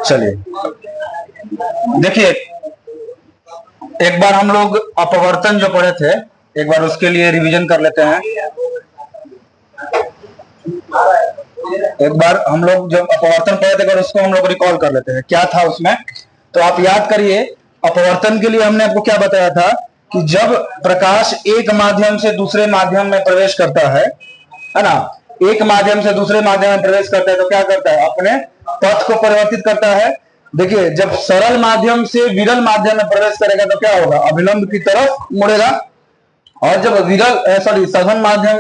चलिए देखिए, एक बार हम लोग अपवर्तन जो पढ़े थे, एक बार उसके लिए रिवीजन कर लेते हैं। एक बार हम लोग जब अपवर्तन पढ़े थे, उसको हम लोग रिकॉल कर लेते हैं, क्या था उसमें। तो आप याद करिए, अपवर्तन के लिए हमने आपको क्या बताया था कि जब प्रकाश एक माध्यम से दूसरे माध्यम में प्रवेश करता है ना, एक माध्यम से दूसरे माध्यम में प्रवेश करता है तो क्या करता है, अपने पथ को परिवर्तित करता है। देखिए, जब सरल माध्यम से विरल माध्यम में प्रवेश करेगा तो क्या होगा, अभिलंब की तरफ मुड़ेगा। और जब सघन माध्यम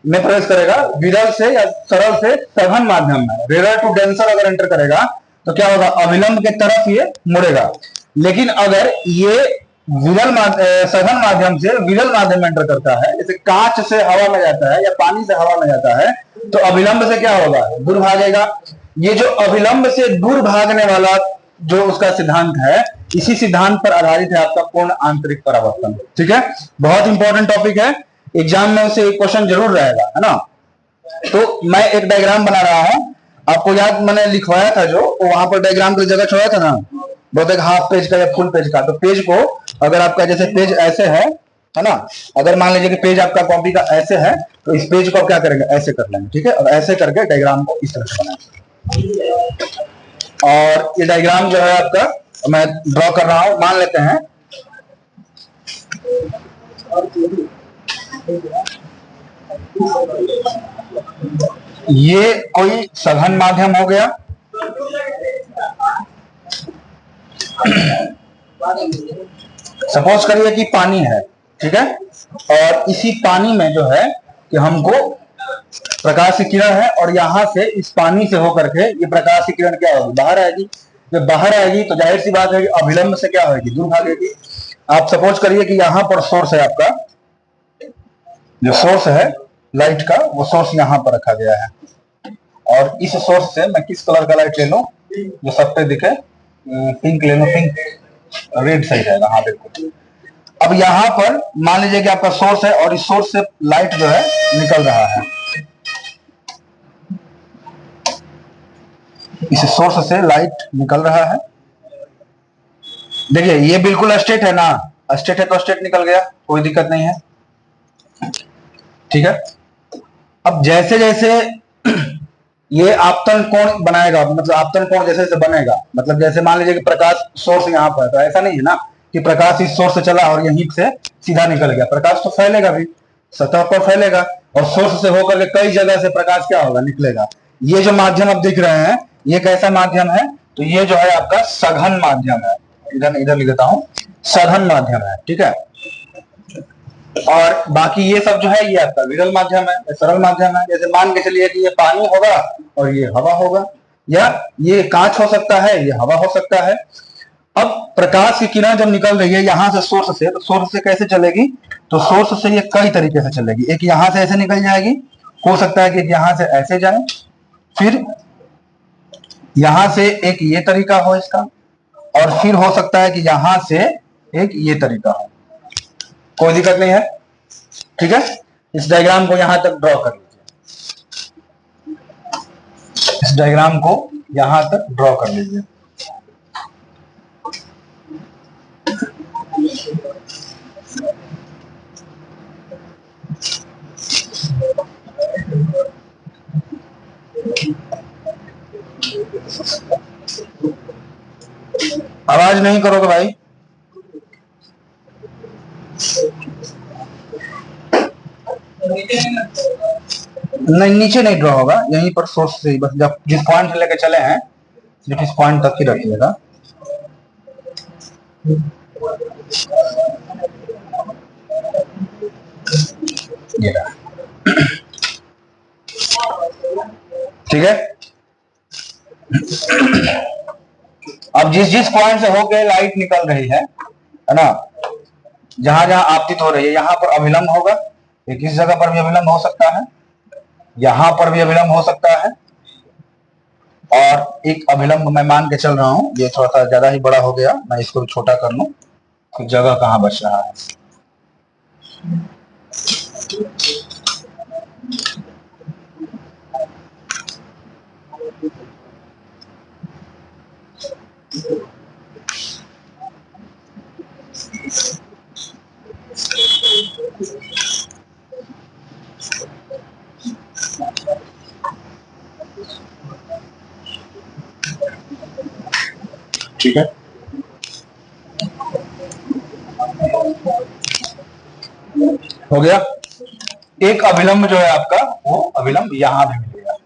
में प्रवेश करेगा, विरल से या सरल से सघन माध्यम में, रेरर टू डेंसर अगर एंटर करेगा तो क्या होगा, अभिलंब के तरफ ये मुड़ेगा। लेकिन अगर ये सघन माध्यम से विरल माध्यम में एंटर करता है, जैसे कांच से हवा में जाता है या पानी से हवा में जाता है, तो अभिलंब से क्या होगा, दूर भागेगा। ये जो अभिलंब से दूर भागने वाला जो उसका सिद्धांत है, इसी सिद्धांत पर आधारित है आपका पूर्ण आंतरिक परावर्तन। ठीक है, बहुत इंपॉर्टेंट टॉपिक है, एग्जाम में से एक क्वेश्चन जरूर रहेगा, है ना। तो मैं एक डायग्राम बना रहा हूं, आपको याद मैंने लिखवाया था जो, वहां पर डायग्राम की जगह छोड़ा था ना, बहुत एक हाफ पेज का या फुल पेज का। तो पेज को अगर आपका जैसे पेज ऐसे है ना, अगर मान लीजिए कि पेज आपका कॉपी का ऐसे है, तो इस पेज को आप क्या करेंगे, ऐसे कर लेंगे। ठीक है, और ऐसे करके डायग्राम को इस तरह से बनाएंगे। और ये डायग्राम जो है आपका मैं ड्रॉ कर रहा हूं, मान लेते हैं ये कोई सघन माध्यम हो गया, सपोज करिए कि पानी है। ठीक है, और इसी पानी में जो है कि हमको प्रकाश की किरण है, और यहां से इस पानी से होकर के ये प्रकाश की किरण क्या होगी, बाहर आएगी। जब बाहर आएगी तो जाहिर सी बात है कि अभिलंब से क्या होगी, दूर भागेगी। आप सपोज करिए कि यहां पर सोर्स है आपका, जो सोर्स है लाइट का, वो सोर्स यहां पर रखा गया है। और इस सोर्स से मैं किस कलर का लाइट ले लूं जो सब पे दिखे, पिंक ले लो, पिंक, रेड सही रहेगा, हाँ बिल्कुल। अब यहां पर मान लीजिए कि आपका सोर्स है, और इस सोर्स से लाइट जो है निकल रहा है, इस सोर्स से लाइट निकल रहा है। देखिए, ये बिल्कुल स्ट्रेट है ना, स्ट्रेट है तो स्ट्रेट निकल गया, कोई दिक्कत नहीं है। ठीक है, अब जैसे जैसे ये आपतन कोण बनाएगा, मतलब आपतन कोण जैसे जैसे बनेगा, मतलब जैसे मान लीजिए कि प्रकाश सोर्स यहाँ पर है, तो ऐसा नहीं है ना कि प्रकाश इस सोर्स से चला और यहीं से सीधा निकल गया। प्रकाश तो फैलेगा भी, सतह पर फैलेगा, और सोर्स से होकर के कई जगह से प्रकाश क्या होगा, निकलेगा। ये जो माध्यम आप दिख रहे हैं, ये कैसा माध्यम है, तो ये जो है आपका सघन माध्यम है। इधर इधर लिख देता हूं, सघन माध्यम है। ठीक है, और बाकी ये सब जो है ये आपका विरल माध्यम है, सरल माध्यम है। जैसे मान के चलिए कि ये पानी होगा और ये हवा होगा, या ये कांच हो सकता है, ये हवा हो सकता है। अब प्रकाश की किरण जब निकल रही है यहां से सोर्स से, तो सोर्स से कैसे चलेगी, तो सोर्स से ये कई तरीके से चलेगी। एक यहां से ऐसे निकल जाएगी, हो सकता है कि यहां से ऐसे जाए, फिर यहां से एक ये तरीका हो इसका, और फिर हो सकता है कि यहां से एक ये तरीका हो, कोई दिक्कत नहीं है। ठीक है, इस डायग्राम को यहां तक ड्रॉ कर लीजिए, इस डायग्राम को यहां तक ड्रॉ कर लीजिए। आवाज नहीं करोगे भाई, नहीं नीचे नहीं ड्रॉ होगा, यहीं पर सोर्स से बस, जब जिस पॉइंट से लेकर चले हैं सिर्फ इस पॉइंट तक ही रखिएगा। ठीक है, अब जिस जिस पॉइंट से होकर लाइट निकल रही है ना, जहां जहां आपतित हो रही है, यहां पर अभिलंब होगा। एक इस जगह पर भी अभिलंब हो सकता है, यहां पर भी अभिलंब हो सकता है, और एक अभिलंब मैं मान के चल रहा हूं, ये थोड़ा सा ज्यादा ही बड़ा हो गया, मैं इसको छोटा कर लूं, तो जगह कहां बच रहा है। ठीक है, हो गया। एक अभिलंब जो है आपका, वो अभिलंब यहां भी मिलेगा।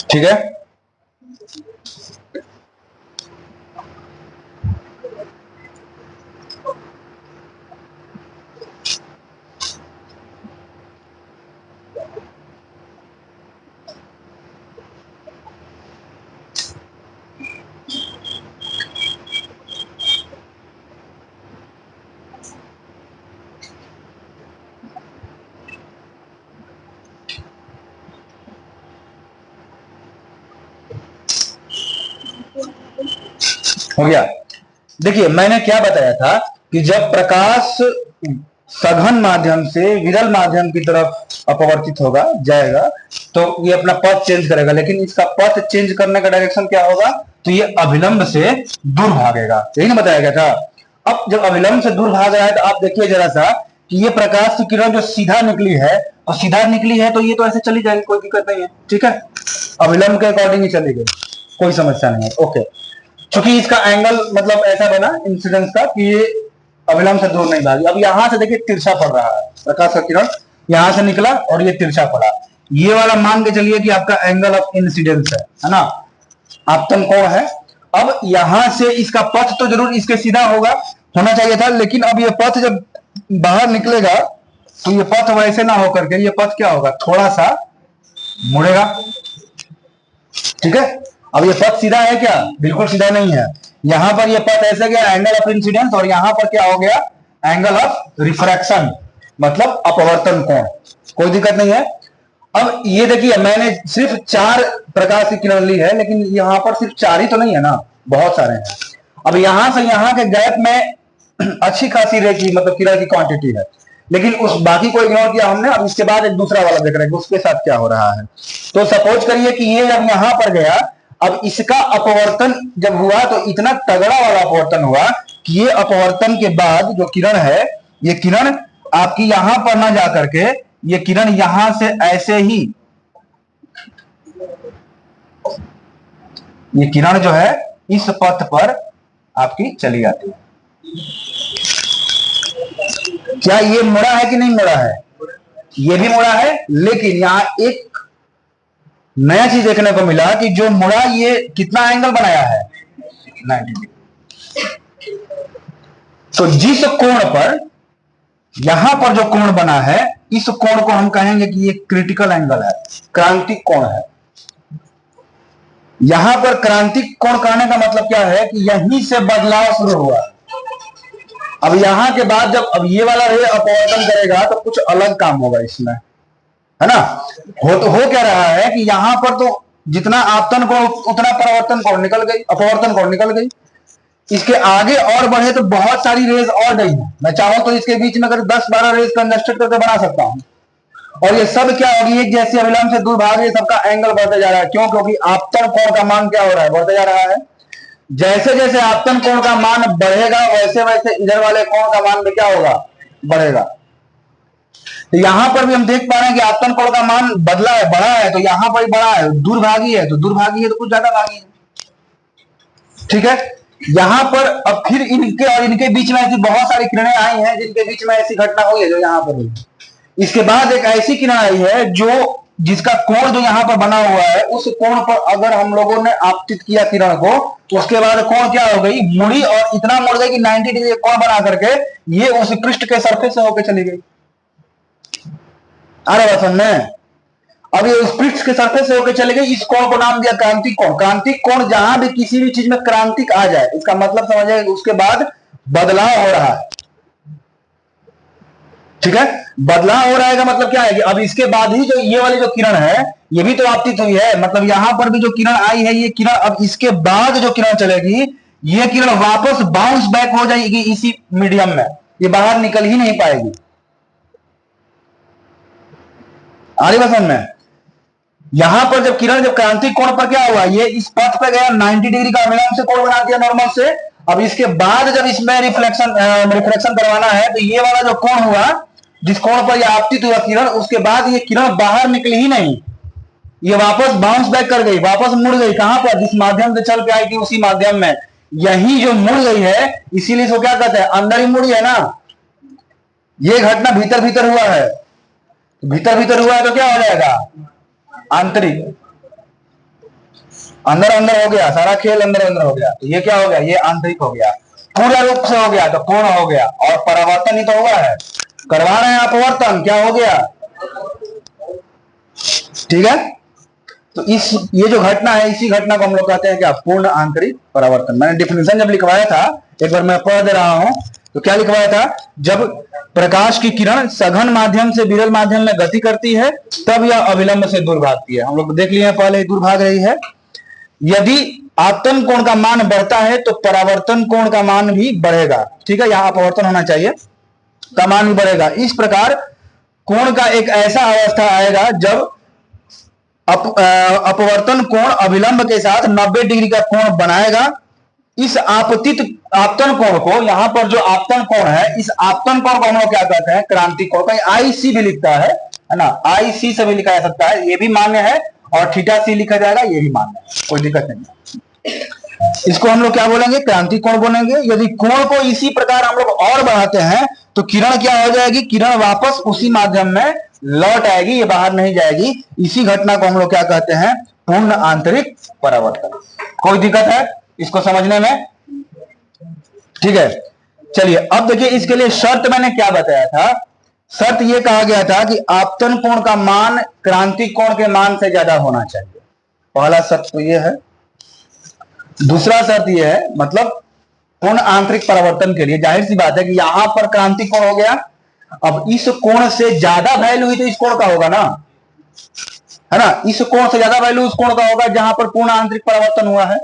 ठीक है, हो गया। देखिए मैंने क्या बताया था कि जब प्रकाश सघन माध्यम से विरल माध्यम की तरफ अपवर्तित होगा जाएगा तो ये अपना पथ चेंज करेगा, लेकिन इसका पथ चेंज करने का डायरेक्शन क्या होगा, तो ये अभिलंब से दूर भागेगा। यही ना बताया गया था। अब जब अभिलंब से दूर भाग रहा है तो आप देखिए जरा सा कि ये प्रकाश की किरण जो सीधा निकली है और सीधा निकली है तो ये तो ऐसे चली जाएगी, कोई दिक्कत नहीं है। ठीक है, अभिलंब के अकॉर्डिंग ही चली गई, कोई समस्या नहीं है। ओके, क्योंकि इसका एंगल मतलब ऐसा बना इंसिडेंस का कि ये अभिलंब से दूर नहीं भागी। अब यहां से देखिए तिरछा पड़ रहा है, प्रकाश का किरण यहां से निकला और ये तिरछा पड़ा। ये वाला मान के चलिए कि आपका एंगल ऑफ इंसिडेंस है ना, आपतन कोण है। अब यहां से इसका पथ तो जरूर इसके सीधा होना चाहिए था, लेकिन अब ये पथ जब बाहर निकलेगा तो ये पथ वैसे ना होकर के ये पथ क्या होगा, थोड़ा सा मुड़ेगा। ठीक है, अब ये पथ सीधा है क्या, बिल्कुल सीधा नहीं है। यहां पर ये पथ ऐसे गया एंगल ऑफ इंसिडेंस, और यहां पर क्या हो गया, एंगल ऑफ रिफ्रैक्शन, मतलब अपवर्तन कोण। कोई दिक्कत नहीं है। अब ये देखिए मैंने सिर्फ 4 प्रकाश की किरण ली है, लेकिन यहां पर सिर्फ 4 ही तो नहीं है ना, बहुत सारे हैं। अब यहां से यहां के गैप में अच्छी खासी रे की मतलब किरण की क्वांटिटी है, लेकिन उस बाकी को इग्नोर किया हमने। अब इसके बाद एक दूसरा वाला देख रहे हैं कि उसके साथ क्या हो रहा है। तो सपोज करिए कि ये जब यहां पर गया, अब इसका अपवर्तन जब हुआ तो इतना तगड़ा वाला अपवर्तन हुआ कि ये अपवर्तन के बाद जो किरण है, ये किरण आपकी यहां पर ना जाकर के ये किरण यहां से ऐसे ही, ये किरण जो है इस पथ पर आपकी चली आती है। क्या ये मुड़ा है कि नहीं मुड़ा है, ये भी मुड़ा है, लेकिन यहां एक नया चीज देखने को मिला कि जो मुड़ा ये कितना एंगल बनाया है, 90 डिग्री। तो जिस कोण पर यहां पर जो कोण बना है, इस कोण को हम कहेंगे कि ये क्रिटिकल एंगल है, क्रांतिक कोण है। यहां पर क्रांतिक कोण कहने का मतलब क्या है कि यहीं से बदलाव शुरू हुआ। अब यहां के बाद जब अब ये वाला रे अपवर्तन करेगा तो कुछ अलग काम होगा इसमें, है ना। हो क्या रहा है कि यहां पर तो जितना आपतन कोण उतना परावर्तन कोण निकल गई, अपवर्तन कोण निकल गई। इसके आगे और बढ़े तो बहुत सारी रेज और गई है। मैं चाहूं तो इसके बीच में अगर 10-12 रेज कंजस्टेड करके बना सकता हूं, और ये सब क्या होगी, एक जैसे अभिलंब से दूर भाग, ये सबका एंगल बढ़ते जा रहा है। क्यों, क्योंकि आपतन कोण का मान क्या हो रहा है, बढ़ते जा रहा है। जैसे जैसे आपतन कोण का मान बढ़ेगा वैसे वैसे इधर वाले कोण का मान भी क्या होगा, बढ़ेगा। तो यहां पर भी हम देख पा रहे हैं कि आपतन कोण का मान बदला है, बढ़ा है, तो यहां पर भी बढ़ा है। दूरभागी है तो दूरभागी है तो कुछ ज्यादा भागी है। ठीक है, यहां पर अब फिर इनके और इनके बीच में ऐसी बहुत सारी किरणें आई हैं जिनके बीच में ऐसी घटना हुई है जो यहां पर हुई। इसके बाद एक ऐसी किरण आई है जो जिसका कोण जो यहां पर बना हुआ है, उस कोण पर अगर हम लोगों ने आपतित किया किरण को, तो उसके बाद कोण क्या हो गई, मुड़ी, और इतना मुड़ गई कि 90 डिग्री कोण बना करके ये उस पृष्ठ के सरफेस से होकर चली गई। आ रहा समझ में। अब ये उस पृष्ठ के सरफेस से होकर चले गए, इस कोण को नाम दिया क्रांतिक कोण। क्रांतिक कोण जहां भी किसी भी चीज में क्रांतिक आ जाए, इसका मतलब समझिए उसके बाद बदलाव हो रहा है। ठीक है, बदलाव हो रहा है का मतलब क्या है कि अब इसके बाद ही जो ये वाली जो किरण है ये भी तो आपतित हुई है, मतलब यहां पर भी जो किरण आई है ये किरण अब इसके बाद जो किरण चलेगी ये किरण वापस बाउंस बैक हो जाएगी इसी मीडियम में, ये बाहर निकल ही नहीं पाएगी। आगे बस में यहां पर जब किरण जब क्रांतिक कोण पर क्या हुआ, ये इस पथ पर गया 90 डिग्री का अभिलंब से कोण बना दिया नॉर्मल से। अब इसके बाद जब इसमें रिफ्लेक्शन करवाना है तो ये वाला जो कोण हुआ जिस कोण पर यह आपतित हुआ किरण, उसके बाद ये किरण बाहर निकली ही नहीं, ये वापस बाउंस बैक कर गई, वापस मुड़ गई कहां पर, जिस माध्यम से चल के आई थी उसी माध्यम में। यही जो मुड़ गई है इसीलिए इसको क्या कहते हैं, अंदर ही मुड़ी है ना। ये घटना भीतर भीतर हुआ है, भीतर भीतर हुआ है तो क्या हो जाएगा, आंतरिक। अंदर अंदर हो गया, सारा खेल अंदर अंदर हो गया, तो ये क्या हो गया, ये आंतरिक हो गया। पूर्ण रूप से हो गया तो पूर्ण हो गया, और परावर्तन ही तो हुआ है, करवा रहे हैं अपवर्तन, क्या हो गया। ठीक है, तो ये जो घटना है इसी घटना को हम लोग कहते हैं क्या, पूर्ण आंतरिक परावर्तन। मैंने डिफिनेशन जब लिखवाया था, एक बार मैं पढ़ दे रहा हूं, तो क्या लिखवाया था, जब प्रकाश की किरण सघन माध्यम से विरल माध्यम में गति करती है तब यह अविलंब से दूर भागती है। हम लोग देख लिए पहले दूर भाग रही है। यदि आपतन कोण का मान बढ़ता है तो परावर्तन कोण का मान भी बढ़ेगा। ठीक है, यहां अपवर्तन होना चाहिए, का मान भी बढ़ेगा। इस प्रकार कोण का एक ऐसा अवस्था आएगा जब अपवर्तन कोण अभिलंब के साथ 90 डिग्री का कोण बनाएगा। इस आपतित आपतन कोण को, यहां पर जो आपतन कोण है, इस आपतन कोण को हम लोग क्या कहते हैं, क्रांतिक कोण। कहीं आईसी भी लिखता है ना, आईसी से भी लिखा जा सकता है, ये भी मान्य है, और थीटा सी लिखा जाएगा, ये भी मान्य है, कोई दिक्कत नहीं है। इसको हम लोग क्या बोलेंगे, क्रांतिक कोण बोलेंगे। यदि कोण को इसी प्रकार हम लोग और बढ़ाते हैं तो किरण क्या हो जाएगी, किरण वापस उसी माध्यम में लौट आएगी, ये बाहर नहीं जाएगी। इसी घटना को हम लोग क्या कहते हैं, पूर्ण आंतरिक परावर्तन। कोई दिक्कत है इसको समझने में? ठीक है, चलिए अब देखिए इसके लिए शर्त मैंने क्या बताया था। शर्त यह कहा गया था कि आपतन कोण का मान क्रांतिक कोण के मान से ज्यादा होना चाहिए। पहला शर्त तो यह है। दूसरा शर्त यह है, मतलब पूर्ण आंतरिक परावर्तन के लिए जाहिर सी बात है कि यहां पर क्रांतिक कोण हो गया, अब इस कोण से ज्यादा वैल्यू हुई तो इस कोण का होगा ना, है ना। इस कोण से ज्यादा वैल्यू उस कोण का होगा जहां पर पूर्ण आंतरिक परावर्तन हुआ है।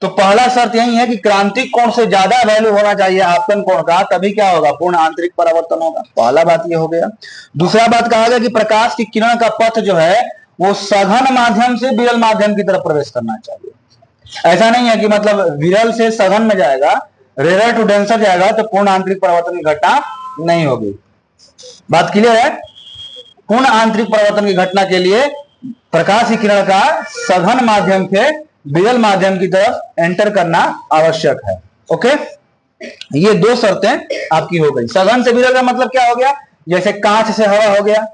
तो पहला शर्त यही है कि क्रांतिक कोण से ज्यादा वैल्यू होना चाहिए आपतन कोण का, तभी क्या होगा, पूर्ण आंतरिक परावर्तन होगा। पहला बात ये हो गया। दूसरा बात कहा गया कि प्रकाश की किरण का पथ जो है वो सघन माध्यम से विरल माध्यम की तरफ प्रवेश करना चाहिए। ऐसा नहीं है कि मतलब विरल से सघन में जाएगा, रेयर टू डेंसर जाएगा तो पूर्ण आंतरिक परावर्तन की घटना नहीं होगी। बात क्लियर है? पूर्ण आंतरिक परावर्तन की घटना के लिए प्रकाश की किरण का सघन माध्यम से विरल माध्यम की तरफ एंटर करना आवश्यक है। ओके, ये दो शर्तें आपकी हो गई। सघन से विरल का मतलब क्या हो गया, जैसे कांच से हवा हो गया,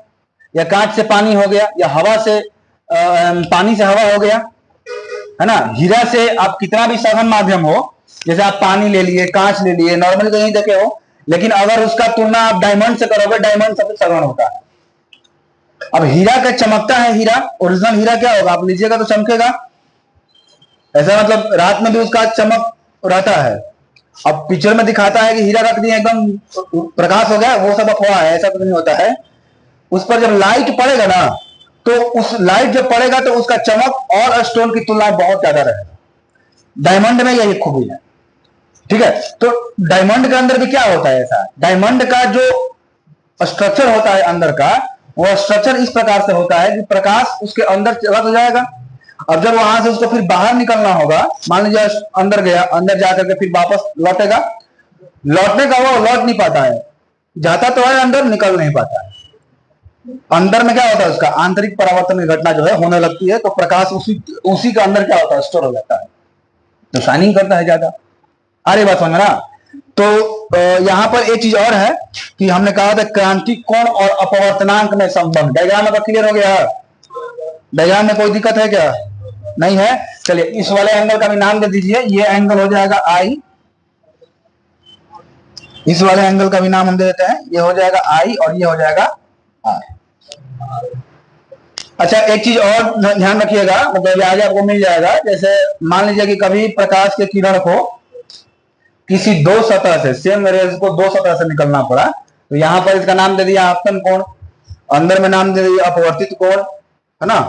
या कांच से पानी हो गया, या हवा से पानी से हवा हो गया, है ना। हीरा से आप कितना भी सघन माध्यम हो, जैसे आप पानी ले लिए, कांच ले लिए, नॉर्मल कहीं देखे हो, लेकिन अगर उसका तुलना आप डायमंड से करोगे, डायमंड सबसे सघन होता है। अब हीरा का चमकता है, हीरा ओरिजिनल हीरा क्या होगा, आप लीजिएगा तो चमकेगा, ऐसा मतलब रात में भी उसका चमक रहता है। अब पिक्चर में दिखाता है कि हीरा रख दिया एकदम प्रकाश हो गया, वो सब अफवाह है, ऐसा कुछ नहीं होता है। उस पर जब लाइट पड़ेगा ना, तो उस लाइट जब पड़ेगा तो उसका चमक और स्टोन की तुलना में बहुत ज्यादा रहेगा। डायमंड में यही खूबी है। ठीक है, तो डायमंड के अंदर भी क्या होता है, ऐसा डायमंड का जो स्ट्रक्चर होता है अंदर का, वो स्ट्रक्चर इस प्रकार से होता है कि प्रकाश उसके अंदर चला तो जाएगा, अब जब वहां से उसको फिर बाहर निकलना होगा, मान लीजिए अंदर गया, अंदर जाकर के फिर वापस लौटेगा, लौटने का वो लौट नहीं पाता है, जाता तो है अंदर, निकल नहीं पाता है। अंदर में क्या होता है, उसका आंतरिक परावर्तन की घटना जो है होने लगती है, तो प्रकाश उसी के अंदर क्या होता है, स्टोर हो जाता है, तो शाइनिंग करता है ज्यादा। अरे बात समझ ना। तो यहां पर एक चीज और है कि हमने कहा था क्रांतिक कोण और अपवर्तनांक में संबंध। डायग्राम में क्लियर हो गया? डायग्राम में कोई दिक्कत है क्या? नहीं है। चलिए इस वाले एंगल का भी नाम दे दीजिए, ये एंगल हो जाएगा आई, इस वाले एंगल का भी नाम हम दे देते हैं, ये हो जाएगा आई और ये हो जाएगा आर। अच्छा, एक चीज और ध्यान रखिएगा, मतलब आगे आपको मिल जाएगा। जैसे मान लीजिए कि कभी प्रकाश के किरण को किसी दो सतह से, सेम रेज को दो सतह से निकलना पड़ा, तो यहां पर इसका नाम दे दिया आपतन कोण, अंदर में नाम दे दिया अपवर्तित कोण, है ना।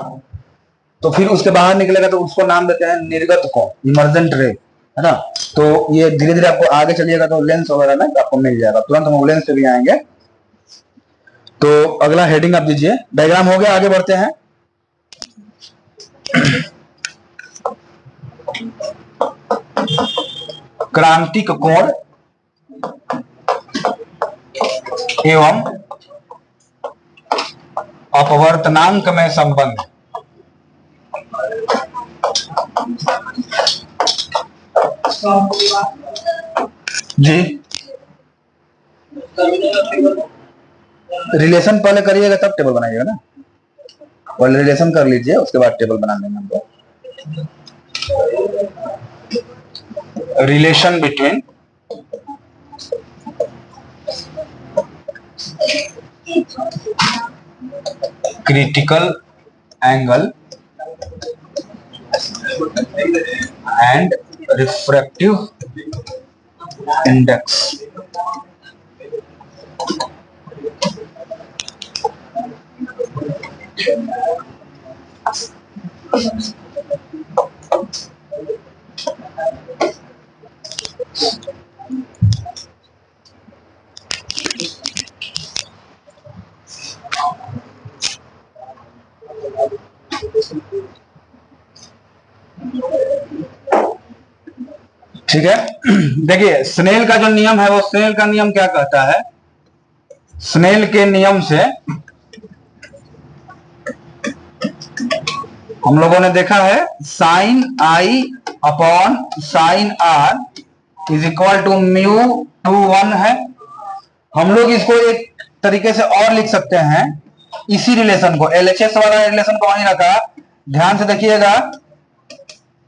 तो फिर उसके बाहर निकलेगा तो उसको नाम देते हैं निर्गत कोण, इमर्जेंट रे, है ना। तो ये धीरे धीरे आपको आगे चलिएगा तो लेंस वगैरह ना आपको मिल जाएगा, तुरंत हम लेंस पे भी आएंगे। तो अगला हेडिंग आप दीजिए, डायग्राम हो गया, आगे बढ़ते हैं। क्रांतिक कोण एवं अपवर्तनांक में संबंध। जी, रिलेशन पहले करिएगा तब टेबल बनाइएगा ना, पहले रिलेशन कर लीजिए उसके बाद टेबल बना लेंगे हमको। Relation between critical angle and refractive index. ठीक है, देखिए स्नेल का जो नियम है वो, स्नेल का नियम क्या कहता है, स्नेल के नियम से हम लोगों ने देखा है sine i upon sine r is equal to mu two one है। हम लोग इसको एक तरीके से और लिख सकते हैं, इसी रिलेशन को, एलएचएस वाला रिलेशन को वहीं रखा, ध्यान से देखिएगा,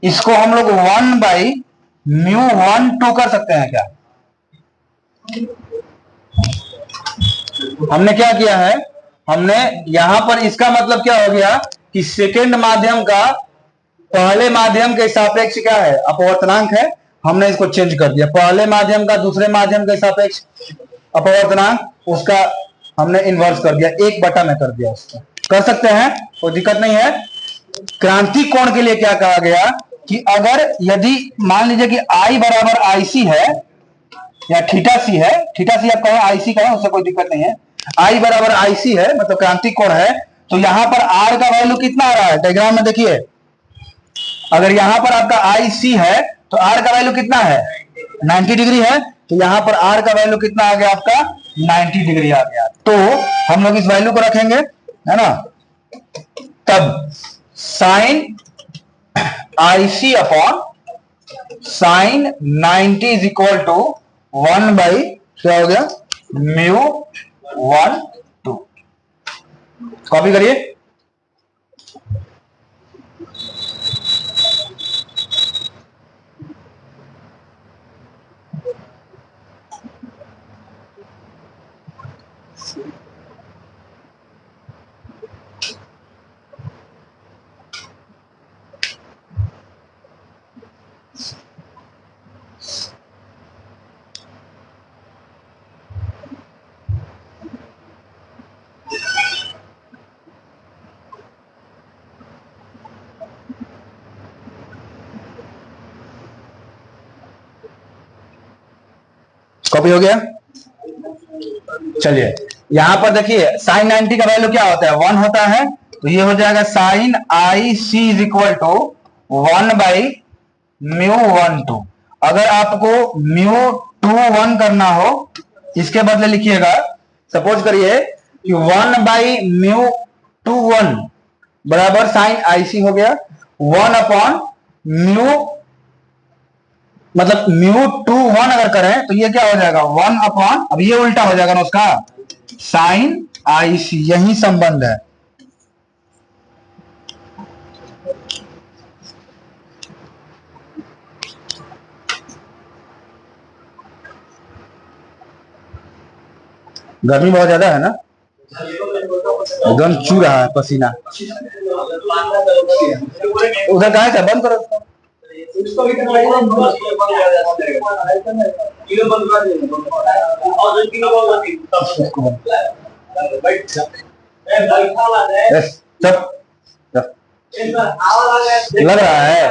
इसको हम लोग one by mu one two कर सकते हैं क्या। हमने क्या किया है, हमने यहां पर इसका मतलब क्या हो गया कि सेकेंड माध्यम का पहले माध्यम के सापेक्ष क्या है, अपवर्तनांक है। हमने इसको चेंज कर दिया, पहले माध्यम का दूसरे माध्यम के सापेक्ष अपवर्तनांक, उसका हमने इन्वर्स कर दिया, एक बटा में कर दिया उसका। कर सकते हैं, कोई दिक्कत नहीं है। क्रांतिक कोण के लिए क्या कहा गया कि अगर यदि मान लीजिए कि I बराबर IC है या थीटा सी है, थीटा सी आप कहें IC कहें, उससे कोई दिक्कत नहीं है। I बराबर IC है, मतलब क्रांतिक कोण है, तो यहां पर R का वैल्यू कितना आ रहा है, डायग्राम में देखिए, अगर यहां पर आपका IC है तो R का वैल्यू कितना है, 90 डिग्री है, तो यहां पर R का वैल्यू कितना आ गया आपका, 90 डिग्री आ गया। तो हम लोग इस वैल्यू को रखेंगे, है ना, तब sine IC upon sine 90 is equal to 1 by क्या हो गया, म्यू 1 2। कॉपी करिए। कॉपी हो गया। चलिए यहां पर देखिए साइन 90 का वैल्यू क्या होता है, 1 होता है, तो ये हो जाएगा sine i c is equal to 1 by mu 1 2। अगर आपको म्यू 2 1 करना हो, इसके बदले लिखिएगा, सपोज करिए कि 1 बाई म्यू 2 1 बराबर साइन आई सी हो गया, 1 अपॉन म्यू, मतलब म्यू 2 1 अगर करें तो ये क्या हो जाएगा, 1 अपॉन, अब ये उल्टा हो जाएगा ना उसका, साइन आई सी, यही संबंध है। गर्मी बहुत ज्यादा है ना, एकदम चू रहा है पसीना। उधर कहा है बंद करो। सब लग रहा है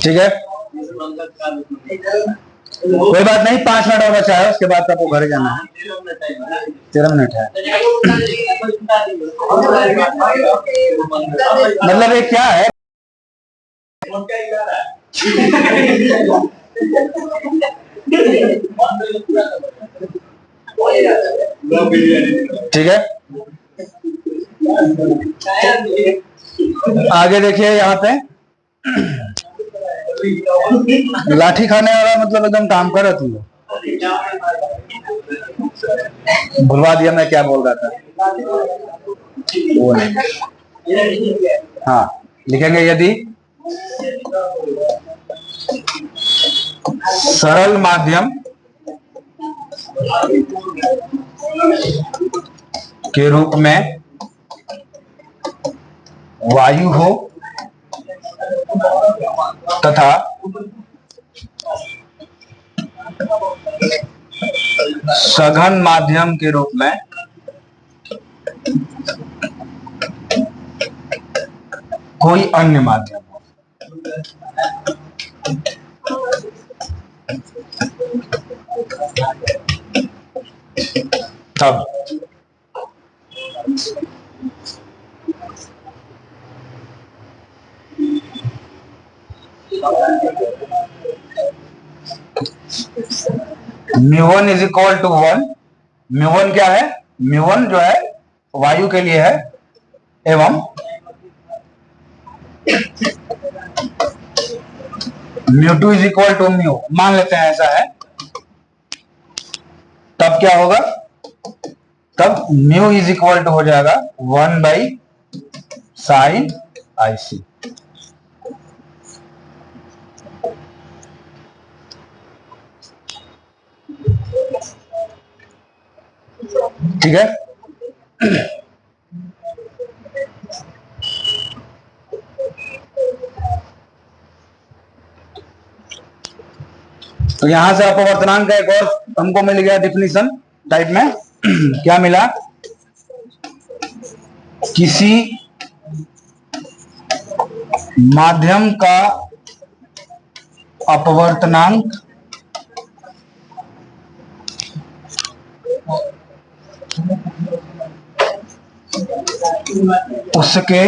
ठीक है, कोई बात नहीं, 5 मिनट और बचा है, उसके बाद आपको घर जाना है। 13 मिनट है। मतलब ये क्या है? ठीक है, आगे देखिए यहाँ पे लाठी खाने वाला मतलब एकदम काम कर रहा तुम लोग। भुलवा दिया मैं क्या बोल रहा था, वो नहीं। हाँ, लिखेंगे यदि सरल माध्यम के रूप में वायु हो तथा सघन माध्यम के रूप में कोई अन्य माध्यम हो। तब μ1 इज इक्वल टू 1। μ1 क्या है? μ1 जो है वायु के लिए है, एवं μ2 इज इक्वल टू μ, मान लेते हैं ऐसा है। तब क्या होगा? तब μ इज इक्वल टू हो जाएगा 1/sin IC। ठीक है, तो यहां से अपवर्तनांक का एक और हमको मिल गया डिफिनीशन टाइप में। क्या मिला? किसी माध्यम का अपवर्तनांक उसके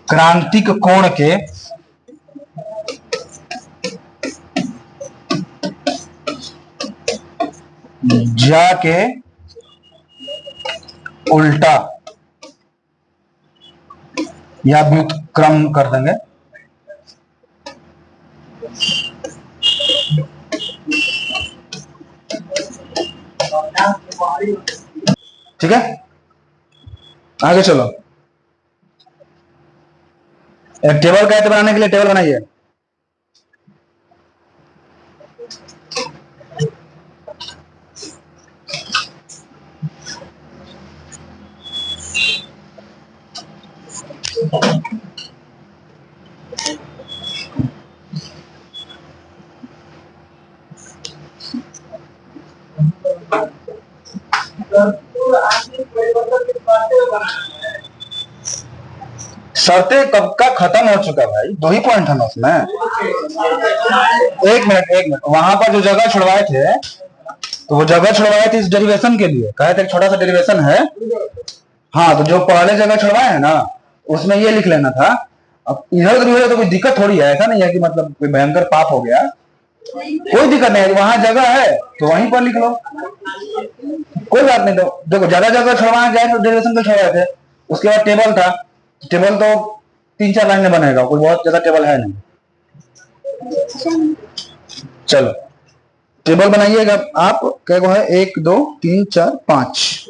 क्रांतिक कोण के जाके उल्टा या व्युत्क्रम कर देंगे। ठीक है, आगे चलो। एक टेबल कहते बनाने के लिए टेबल बनाइए। शर्तें कब का खत्म हो चुका भाई, 2 ही पॉइंट है ना उसमें। एक मिनट, वहां पर जो जगह छुड़वाए थे, तो वो जगह छुड़वाए थे इस डेरिवेशन के लिए, कहे थे छोटा सा डेरिवेशन है। हाँ, तो जो पहले जगह छुड़वाए है ना, उसमें ये लिख लेना था। अब इधर उधर तो कोई दिक्कत थोड़ी है, ऐसा नहीं है कि मतलब कोई भयंकर पाप हो गया, कोई दिक्कत नहीं है। वहां जगह है तो वहीं पर लिख लो, कोई बात नहीं। तो देखो, ज्यादा जगह छुड़वाए जाए तो डेरिवेशन पे छुड़वाए थे, उसके बाद टेबल था। टेबल तो 3-4 लाइन में बनेगा, कोई बहुत ज्यादा टेबल है नहीं। चलो टेबल बनाइएगा आप, क्या है 1 2 3 4 5।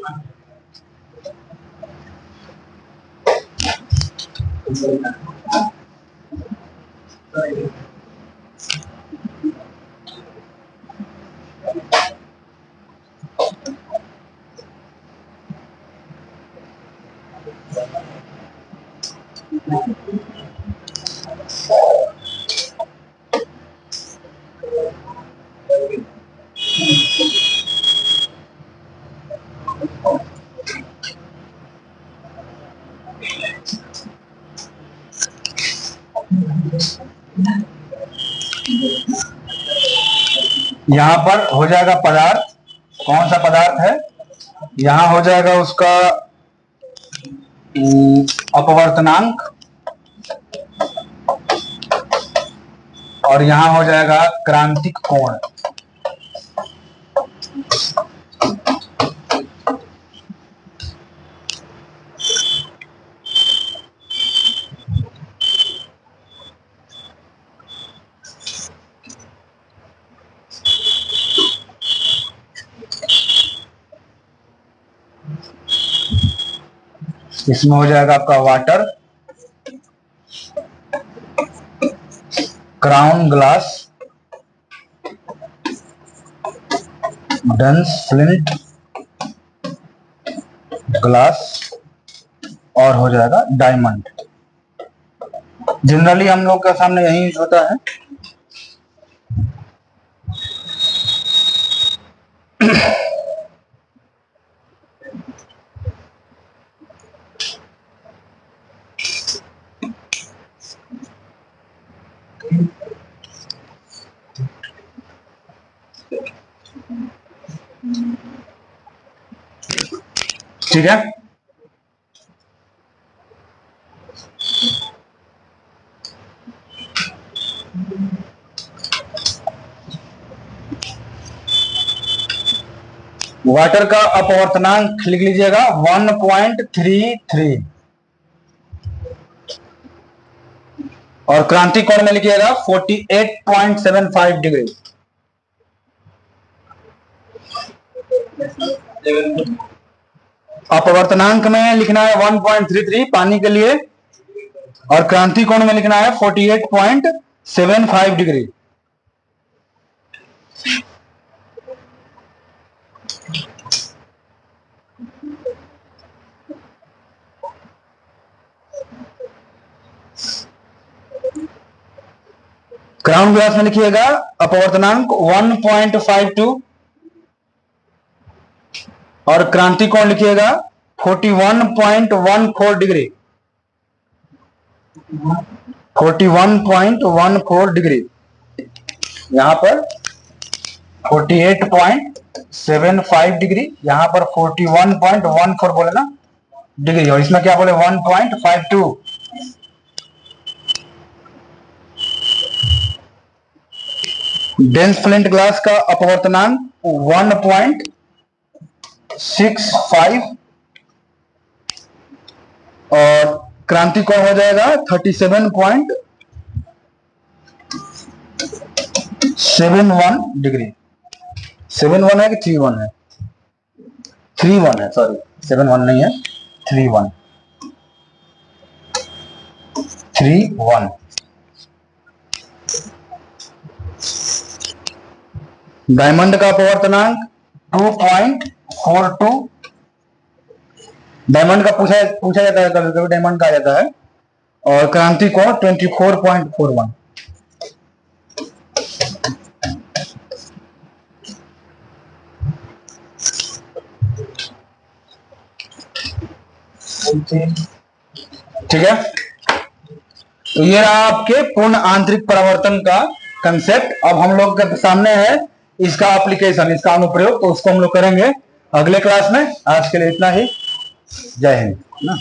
यहां पर हो जाएगा पदार्थ, कौन सा पदार्थ है, यहां हो जाएगा उसका अपवर्तनांक, और यहां हो जाएगा क्रांतिक कोण। इसमें हो जाएगा आपका water, crown glass, dense flint glass, और हो जाएगा डायमंड। जनरली हम लोग का सामने यही यूज होता है। ठीक है, वाटर का अपवर्तनांक लिख लीजिएगा 1.33, और क्रांतिक कोण में लिखिएगा 48.75 डिग्री। अपवर्तनांक में लिखना है 1.33 पानी के लिए, और क्रांतिक कोण में लिखना है 48.75 डिग्री। क्राउन ग्लास में लिखिएगा अपवर्तनांक 1.52, और क्रांतिक कोण लिखिएगा 41.14 डिग्री। 41.14 डिग्री, यहां पर 48.75 डिग्री, यहां पर 41.14 बोले ना डिग्री, और इसमें क्या बोले 1.52। डेंस फ्लिंट ग्लास का अपवर्तनांक 1.65, और क्रांतिक कोण हो जाएगा 37.71 डिग्री। 71 है कि 31 है? 31 है, सॉरी 71 नहीं है, 31। डायमंड का अपवर्तनांक 2.42, डायमंड का पूछा जाता है कभी कभी, डायमंड का आ जाता है, और क्रांतिक कोण 24.41। ठीक है, तो ये रहा आपके पूर्ण आंतरिक परावर्तन का कंसेप्ट। अब हम लोग के सामने है इसका एप्लीकेशन, इसका अनुप्रयोग, तो उसको हम लोग करेंगे अगले क्लास में। आज के लिए इतना ही, जय हिंद ना।